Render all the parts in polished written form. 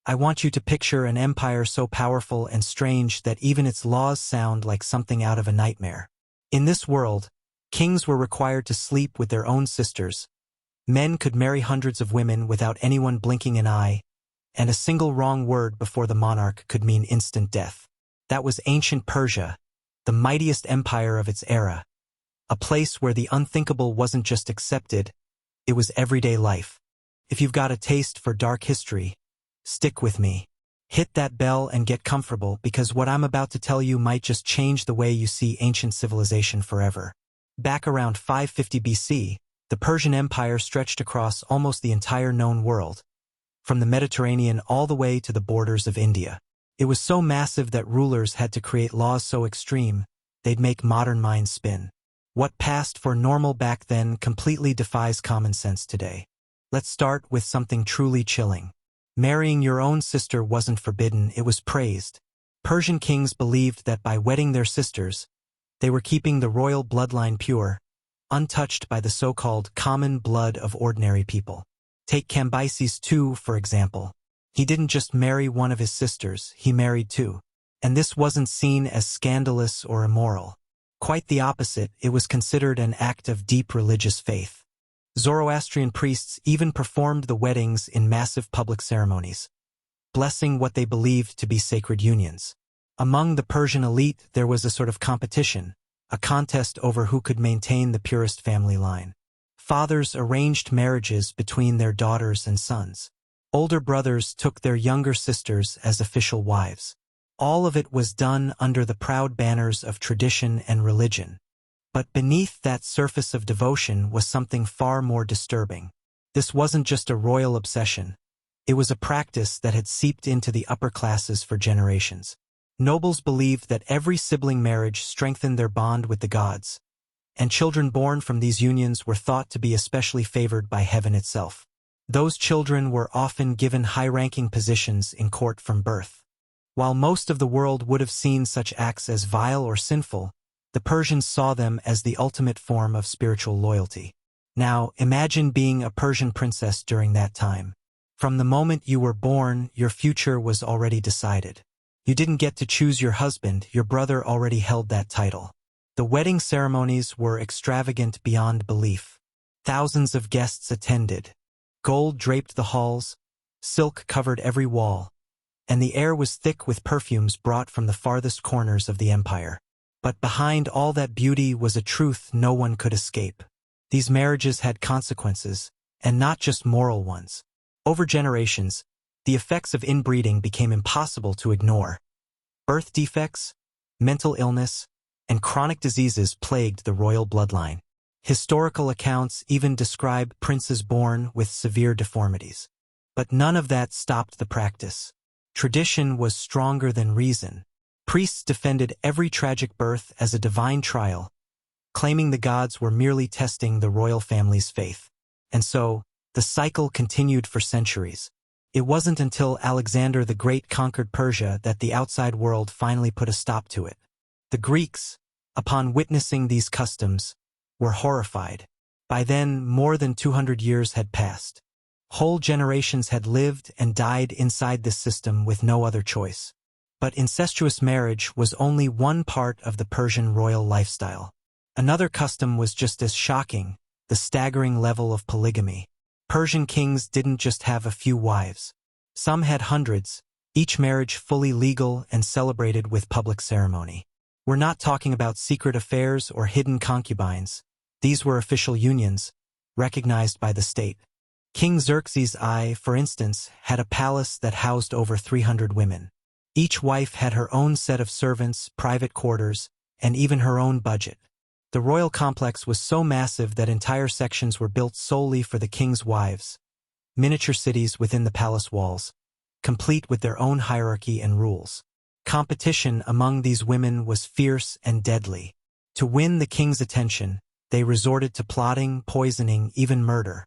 I want you to picture an empire so powerful and strange that even its laws sound like something out of a nightmare. In this world, kings were required to sleep with their own sisters. Men could marry hundreds of women without anyone blinking an eye, and a single wrong word before the monarch could mean instant death. That was ancient Persia, the mightiest empire of its era, a place where the unthinkable wasn't just accepted, it was everyday life. If you've got a taste for dark history, stick with me. Hit that bell and get comfortable because what I'm about to tell you might just change the way you see ancient civilization forever. Back around 550 BC, the Persian Empire stretched across almost the entire known world, from the Mediterranean all the way to the borders of India. It was so massive that rulers had to create laws so extreme, they'd make modern minds spin. What passed for normal back then completely defies common sense today. Let's start with something truly chilling. Marrying your own sister wasn't forbidden, it was praised. Persian kings believed that by wedding their sisters, they were keeping the royal bloodline pure, untouched by the so-called common blood of ordinary people. Take Cambyses II, for example. He didn't just marry one of his sisters, he married two. And this wasn't seen as scandalous or immoral. Quite the opposite, it was considered an act of deep religious faith. Zoroastrian priests even performed the weddings in massive public ceremonies, blessing what they believed to be sacred unions. Among the Persian elite, there was a sort of competition, a contest over who could maintain the purest family line. Fathers arranged marriages between their daughters and sons. Older brothers took their younger sisters as official wives. All of it was done under the proud banners of tradition and religion. But beneath that surface of devotion was something far more disturbing. This wasn't just a royal obsession. It was a practice that had seeped into the upper classes for generations. Nobles believed that every sibling marriage strengthened their bond with the gods, and children born from these unions were thought to be especially favored by heaven itself. Those children were often given high-ranking positions in court from birth. While most of the world would have seen such acts as vile or sinful, the Persians saw them as the ultimate form of spiritual loyalty. Now, imagine being a Persian princess during that time. From the moment you were born, your future was already decided. You didn't get to choose your husband, your brother already held that title. The wedding ceremonies were extravagant beyond belief. Thousands of guests attended. Gold draped the halls, silk covered every wall, and the air was thick with perfumes brought from the farthest corners of the empire. But behind all that beauty was a truth no one could escape. These marriages had consequences, and not just moral ones. Over generations, the effects of inbreeding became impossible to ignore. Birth defects, mental illness, and chronic diseases plagued the royal bloodline. Historical accounts even describe princes born with severe deformities. But none of that stopped the practice. Tradition was stronger than reason. Priests defended every tragic birth as a divine trial, claiming the gods were merely testing the royal family's faith. And so, the cycle continued for centuries. It wasn't until Alexander the Great conquered Persia that the outside world finally put a stop to it. The Greeks, upon witnessing these customs, were horrified. By then, more than 200 years had passed. Whole generations had lived and died inside this system with no other choice. But incestuous marriage was only one part of the Persian royal lifestyle. Another custom was just as shocking, the staggering level of polygamy. Persian kings didn't just have a few wives. Some had hundreds, each marriage fully legal and celebrated with public ceremony. We're not talking about secret affairs or hidden concubines. These were official unions, recognized by the state. King Xerxes I, for instance, had a palace that housed over 300 women. Each wife had her own set of servants, private quarters, and even her own budget. The royal complex was so massive that entire sections were built solely for the king's wives, miniature cities within the palace walls, complete with their own hierarchy and rules. Competition among these women was fierce and deadly. To win the king's attention, they resorted to plotting, poisoning, even murder.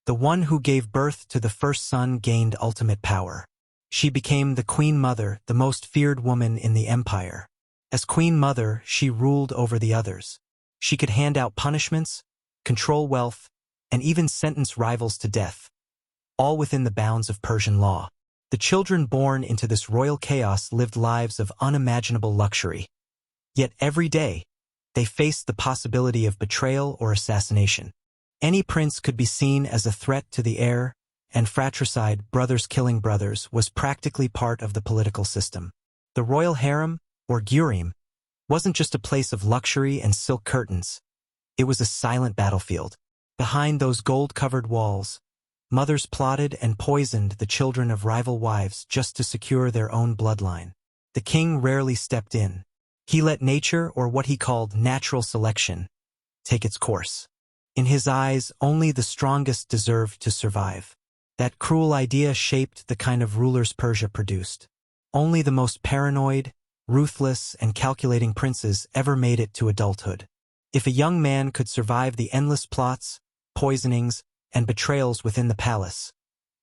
The one who gave birth to the first son gained ultimate power. She became the queen mother, the most feared woman in the empire. As queen mother, she ruled over the others. She could hand out punishments, control wealth, and even sentence rivals to death, all within the bounds of Persian law. The children born into this royal chaos lived lives of unimaginable luxury. Yet every day, they faced the possibility of betrayal or assassination. Any prince could be seen as a threat to the heir, and fratricide, brothers killing brothers, was practically part of the political system. The royal harem, or gurim, wasn't just a place of luxury and silk curtains. It was a silent battlefield. Behind those gold-covered walls, mothers plotted and poisoned the children of rival wives just to secure their own bloodline. The king rarely stepped in. He let nature, or what he called natural selection, take its course. In his eyes, only the strongest deserved to survive. That cruel idea shaped the kind of rulers Persia produced. Only the most paranoid, ruthless, and calculating princes ever made it to adulthood. If a young man could survive the endless plots, poisonings, and betrayals within the palace,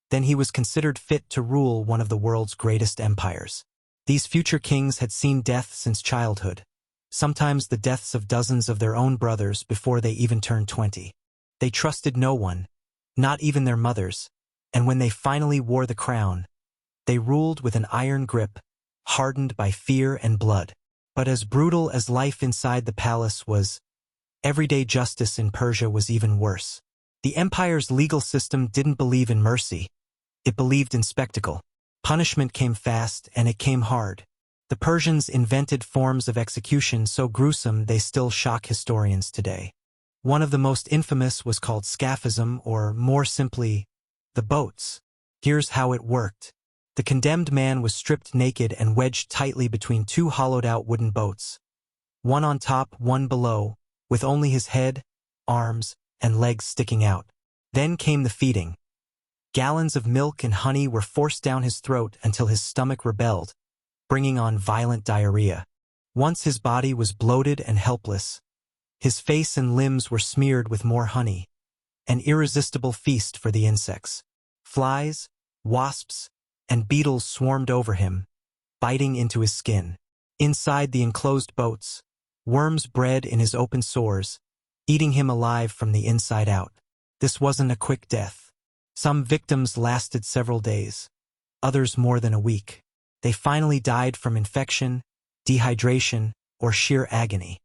then he was considered fit to rule one of the world's greatest empires. These future kings had seen death since childhood, sometimes the deaths of dozens of their own brothers before they even turned 20. They trusted no one, not even their mothers, and when they finally wore the crown, they ruled with an iron grip, hardened by fear and blood. But as brutal as life inside the palace was, everyday justice in Persia was even worse. The empire's legal system didn't believe in mercy. It believed in spectacle. Punishment came fast, and it came hard. The Persians invented forms of execution so gruesome they still shock historians today. One of the most infamous was called scaphism, or more simply, the boats. Here's how it worked. The condemned man was stripped naked and wedged tightly between two hollowed-out wooden boats, one on top, one below, with only his head, arms, and legs sticking out. Then came the feeding. Gallons of milk and honey were forced down his throat until his stomach rebelled, bringing on violent diarrhea. Once his body was bloated and helpless, his face and limbs were smeared with more honey, an irresistible feast for the insects. Flies, wasps, and beetles swarmed over him, biting into his skin. Inside the enclosed boats, worms bred in his open sores, eating him alive from the inside out. This wasn't a quick death. Some victims lasted several days, others more than a week. They finally died from infection, dehydration, or sheer agony.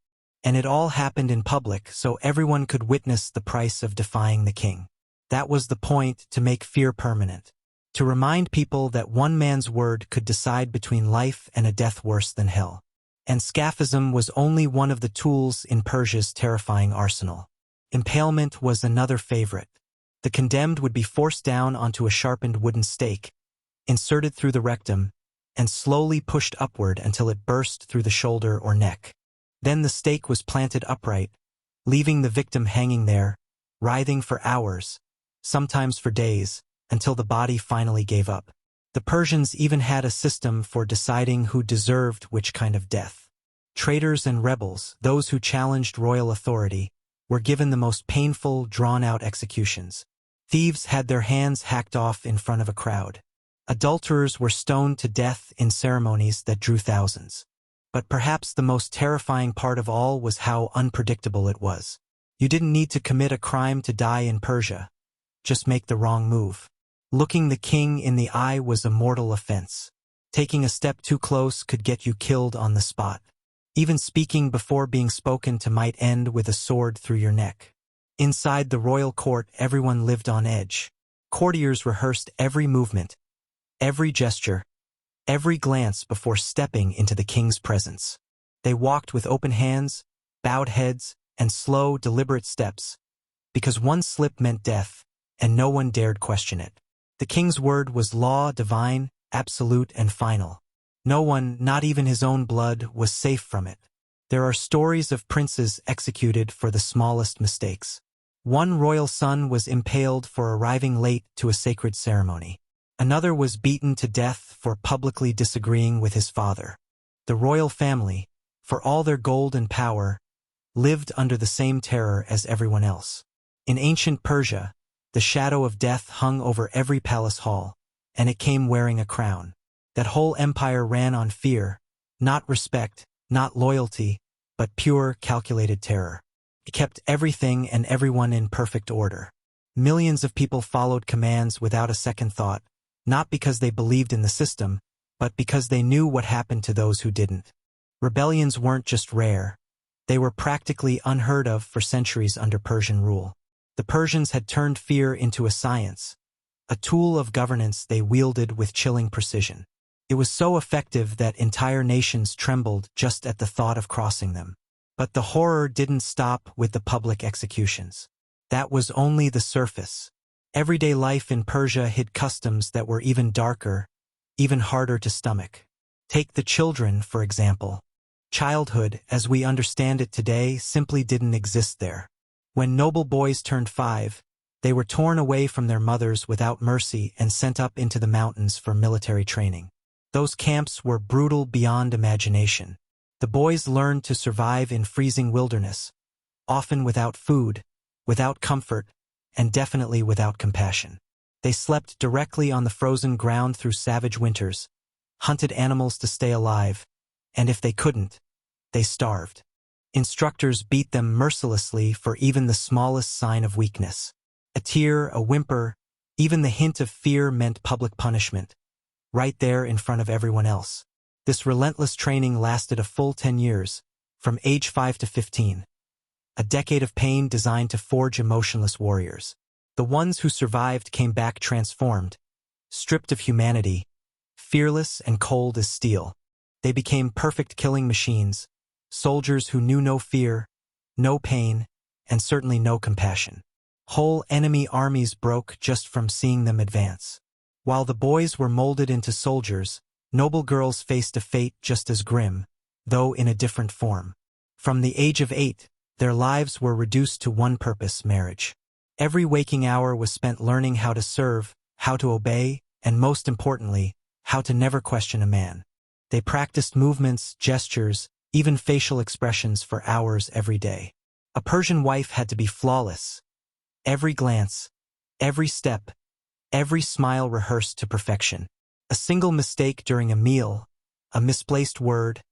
And it all happened in public so everyone could witness the price of defying the king. That was the point, to make fear permanent. To remind people that one man's word could decide between life and a death worse than hell. And scaphism was only one of the tools in Persia's terrifying arsenal. Impalement was another favorite. The condemned would be forced down onto a sharpened wooden stake, inserted through the rectum, and slowly pushed upward until it burst through the shoulder or neck. Then the stake was planted upright, leaving the victim hanging there, writhing for hours, sometimes for days, until the body finally gave up. The Persians even had a system for deciding who deserved which kind of death. Traitors and rebels, those who challenged royal authority, were given the most painful, drawn-out executions. Thieves had their hands hacked off in front of a crowd. Adulterers were stoned to death in ceremonies that drew thousands. But perhaps the most terrifying part of all was how unpredictable it was. You didn't need to commit a crime to die in Persia. Just make the wrong move. Looking the king in the eye was a mortal offense. Taking a step too close could get you killed on the spot. Even speaking before being spoken to might end with a sword through your neck. Inside the royal court, everyone lived on edge. Courtiers rehearsed every movement, every gesture, every glance before stepping into the king's presence. They walked with open hands, bowed heads, and slow, deliberate steps, because one slip meant death, and no one dared question it. The king's word was law, divine, absolute, and final. No one, not even his own blood, was safe from it. There are stories of princes executed for the smallest mistakes. One royal son was impaled for arriving late to a sacred ceremony. Another was beaten to death for publicly disagreeing with his father. The royal family, for all their gold and power, lived under the same terror as everyone else. In ancient Persia, the shadow of death hung over every palace hall, and it came wearing a crown. That whole empire ran on fear, not respect, not loyalty, but pure, calculated terror. It kept everything and everyone in perfect order. Millions of people followed commands without a second thought, not because they believed in the system, but because they knew what happened to those who didn't. Rebellions weren't just rare. They were practically unheard of for centuries under Persian rule. The Persians had turned fear into a science, a tool of governance they wielded with chilling precision. It was so effective that entire nations trembled just at the thought of crossing them. But the horror didn't stop with the public executions. That was only the surface. Everyday life in Persia hid customs that were even darker, even harder to stomach. Take the children, for example. Childhood, as we understand it today, simply didn't exist there. When noble boys turned 5, they were torn away from their mothers without mercy and sent up into the mountains for military training. Those camps were brutal beyond imagination. The boys learned to survive in freezing wilderness, often without food, without comfort, and definitely without compassion. They slept directly on the frozen ground through savage winters, hunted animals to stay alive, and if they couldn't, they starved. Instructors beat them mercilessly for even the smallest sign of weakness. A tear, a whimper, even the hint of fear meant public punishment, right there in front of everyone else. This relentless training lasted a full 10 years, from age 5 to 15. A decade of pain designed to forge emotionless warriors. The ones who survived came back transformed, stripped of humanity, fearless and cold as steel. They became perfect killing machines, soldiers who knew no fear, no pain, and certainly no compassion. Whole enemy armies broke just from seeing them advance. While the boys were molded into soldiers, noble girls faced a fate just as grim, though in a different form. From the age of 8, their lives were reduced to one purpose: marriage. Every waking hour was spent learning how to serve, how to obey, and most importantly, how to never question a man. They practiced movements, gestures, even facial expressions for hours every day. A Persian wife had to be flawless. Every glance, every step, every smile rehearsed to perfection. A single mistake during a meal, a misplaced word,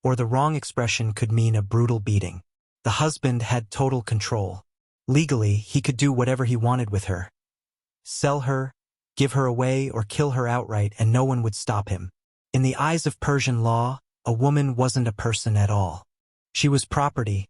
or the wrong expression could mean a brutal beating. The husband had total control. Legally, he could do whatever he wanted with her. Sell her, give her away, or kill her outright, and no one would stop him. In the eyes of Persian law, a woman wasn't a person at all. She was property,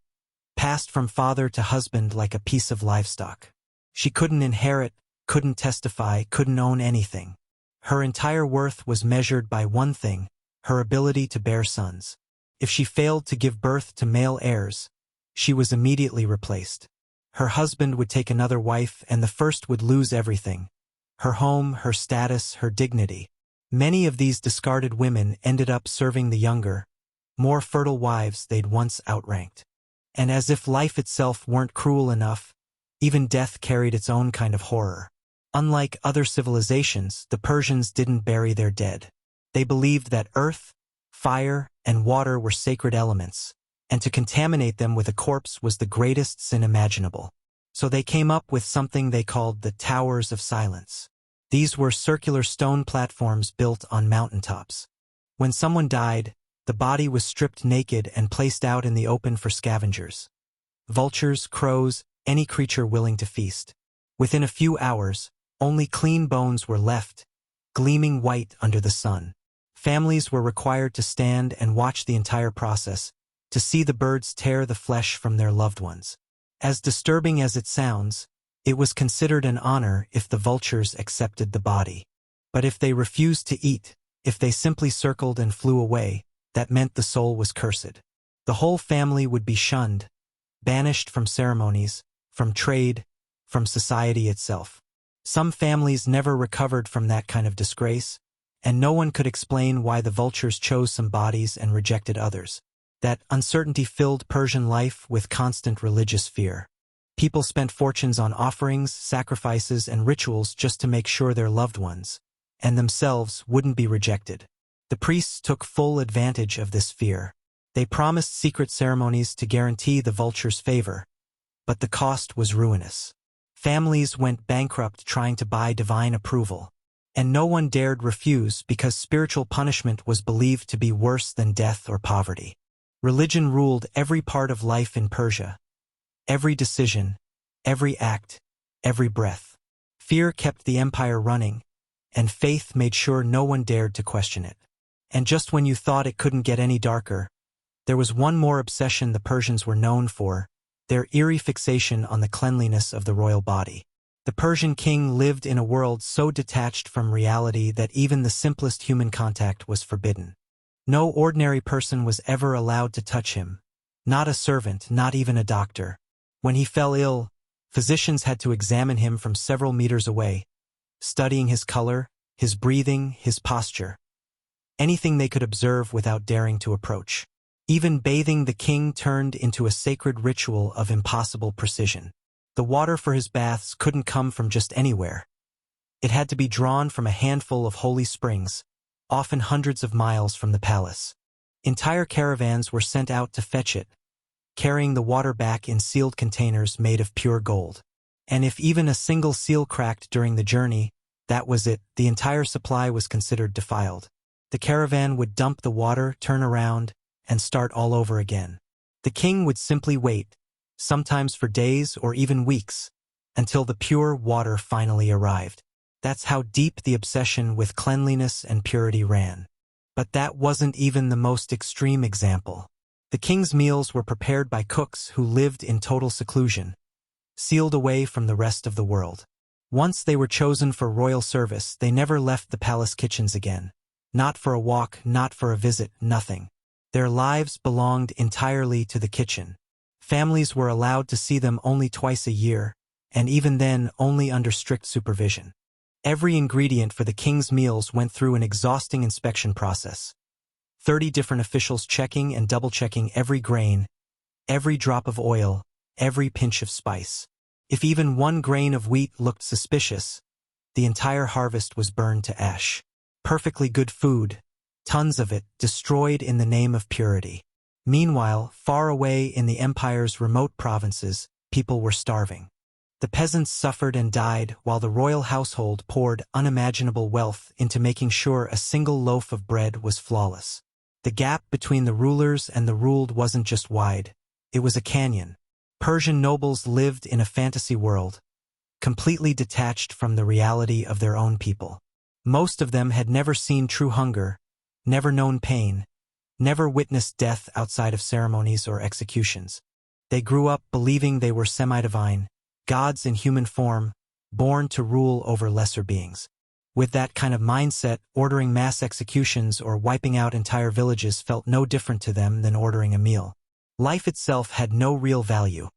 passed from father to husband like a piece of livestock. She couldn't inherit, couldn't testify, couldn't own anything. Her entire worth was measured by one thing: her ability to bear sons. If she failed to give birth to male heirs, she was immediately replaced. Her husband would take another wife, and the first would lose everything: her home, her status, her dignity. Many of these discarded women ended up serving the younger, more fertile wives they'd once outranked. And as if life itself weren't cruel enough, even death carried its own kind of horror. Unlike other civilizations, the Persians didn't bury their dead. They believed that earth, fire, and water were sacred elements, and to contaminate them with a corpse was the greatest sin imaginable. So they came up with something they called the Towers of Silence. These were circular stone platforms built on mountaintops. When someone died, the body was stripped naked and placed out in the open for scavengers. Vultures, crows, any creature willing to feast. Within a few hours, only clean bones were left, gleaming white under the sun. Families were required to stand and watch the entire process, to see the birds tear the flesh from their loved ones. As disturbing as it sounds, it was considered an honor if the vultures accepted the body. But if they refused to eat, if they simply circled and flew away, that meant the soul was cursed. The whole family would be shunned, banished from ceremonies, from trade, from society itself. Some families never recovered from that kind of disgrace, and no one could explain why the vultures chose some bodies and rejected others. That uncertainty filled Persian life with constant religious fear. People spent fortunes on offerings, sacrifices, and rituals just to make sure their loved ones, and themselves, wouldn't be rejected. The priests took full advantage of this fear. They promised secret ceremonies to guarantee the vultures' favor, but the cost was ruinous. Families went bankrupt trying to buy divine approval, and no one dared refuse because spiritual punishment was believed to be worse than death or poverty. Religion ruled every part of life in Persia. Every decision, every act, every breath. Fear kept the empire running, and faith made sure no one dared to question it. And just when you thought it couldn't get any darker, there was one more obsession the Persians were known for, their eerie fixation on the cleanliness of the royal body. The Persian king lived in a world so detached from reality that even the simplest human contact was forbidden. No ordinary person was ever allowed to touch him, not a servant, not even a doctor. When he fell ill, physicians had to examine him from several meters away, studying his color, his breathing, his posture. Anything they could observe without daring to approach. Even bathing the king turned into a sacred ritual of impossible precision. The water for his baths couldn't come from just anywhere. It had to be drawn from a handful of holy springs, often hundreds of miles from the palace. Entire caravans were sent out to fetch it, carrying the water back in sealed containers made of pure gold. And if even a single seal cracked during the journey, that was it, the entire supply was considered defiled. The caravan would dump the water, turn around, and start all over again. The king would simply wait, sometimes for days or even weeks, until the pure water finally arrived. That's how deep the obsession with cleanliness and purity ran. But that wasn't even the most extreme example. The king's meals were prepared by cooks who lived in total seclusion, sealed away from the rest of the world. Once they were chosen for royal service, they never left the palace kitchens again. Not for a walk, not for a visit, nothing. Their lives belonged entirely to the kitchen. Families were allowed to see them only twice a year, and even then only under strict supervision. Every ingredient for the king's meals went through an exhausting inspection process. 30 different officials checking and double-checking every grain, every drop of oil, every pinch of spice. If even one grain of wheat looked suspicious, the entire harvest was burned to ash. Perfectly good food, tons of it, destroyed in the name of purity. Meanwhile, far away in the empire's remote provinces, people were starving. The peasants suffered and died while the royal household poured unimaginable wealth into making sure a single loaf of bread was flawless. The gap between the rulers and the ruled wasn't just wide, it was a canyon. Persian nobles lived in a fantasy world, completely detached from the reality of their own people. Most of them had never seen true hunger, never known pain, never witnessed death outside of ceremonies or executions. They grew up believing they were semi-divine, gods in human form, born to rule over lesser beings. With that kind of mindset, ordering mass executions or wiping out entire villages felt no different to them than ordering a meal. Life itself had no real value,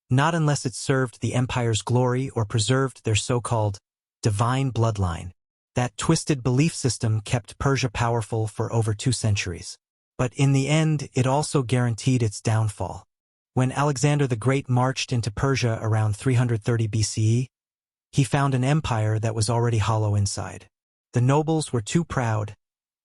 not unless it served the empire's glory or preserved their so-called divine bloodline. That twisted belief system kept Persia powerful for over 2 centuries. But in the end, it also guaranteed its downfall. When Alexander the Great marched into Persia around 330 BCE, he found an empire that was already hollow inside. The nobles were too proud,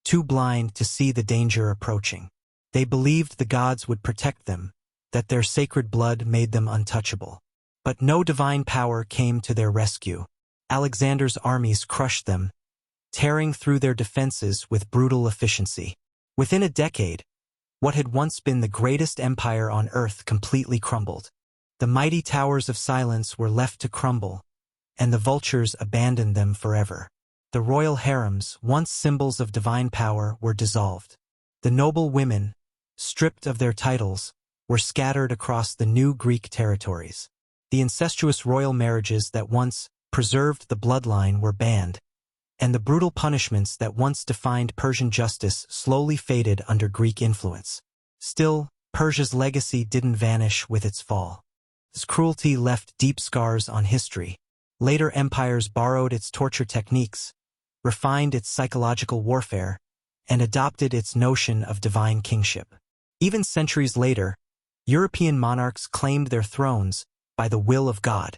too blind to see the danger approaching. They believed the gods would protect them, that their sacred blood made them untouchable. But no divine power came to their rescue. Alexander's armies crushed them, tearing through their defenses with brutal efficiency. Within a decade, what had once been the greatest empire on earth completely crumbled. The mighty towers of silence were left to crumble, and the vultures abandoned them forever. The royal harems, once symbols of divine power, were dissolved. The noble women, stripped of their titles, were scattered across the new Greek territories. The incestuous royal marriages that once preserved the bloodline were banned, and the brutal punishments that once defined Persian justice slowly faded under Greek influence. Still, Persia's legacy didn't vanish with its fall. Its cruelty left deep scars on history. Later empires borrowed its torture techniques, refined its psychological warfare, and adopted its notion of divine kingship. Even centuries later, European monarchs claimed their thrones by the will of God,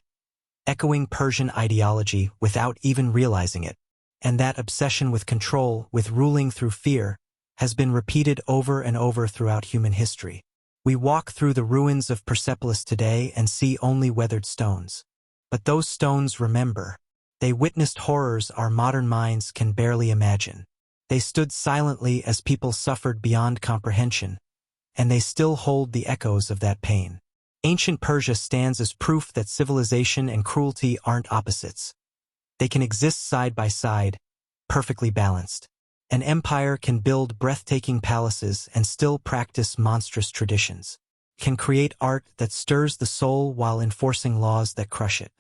echoing Persian ideology without even realizing it. And that obsession with control, with ruling through fear, has been repeated over and over throughout human history. We walk through the ruins of Persepolis today and see only weathered stones. But those stones remember. They witnessed horrors our modern minds can barely imagine. They stood silently as people suffered beyond comprehension, and they still hold the echoes of that pain. Ancient Persia stands as proof that civilization and cruelty aren't opposites. They can exist side by side, perfectly balanced. An empire can build breathtaking palaces and still practice monstrous traditions. Can create art that stirs the soul while enforcing laws that crush it.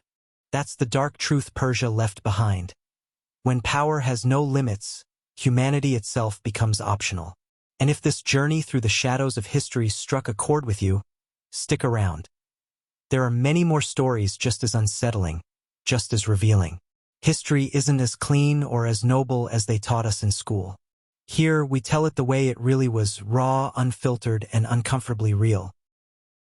That's the dark truth Persia left behind. When power has no limits, humanity itself becomes optional. And if this journey through the shadows of history struck a chord with you, stick around. There are many more stories just as unsettling, just as revealing. History isn't as clean or as noble as they taught us in school. Here, we tell it the way it really was, raw, unfiltered, and uncomfortably real.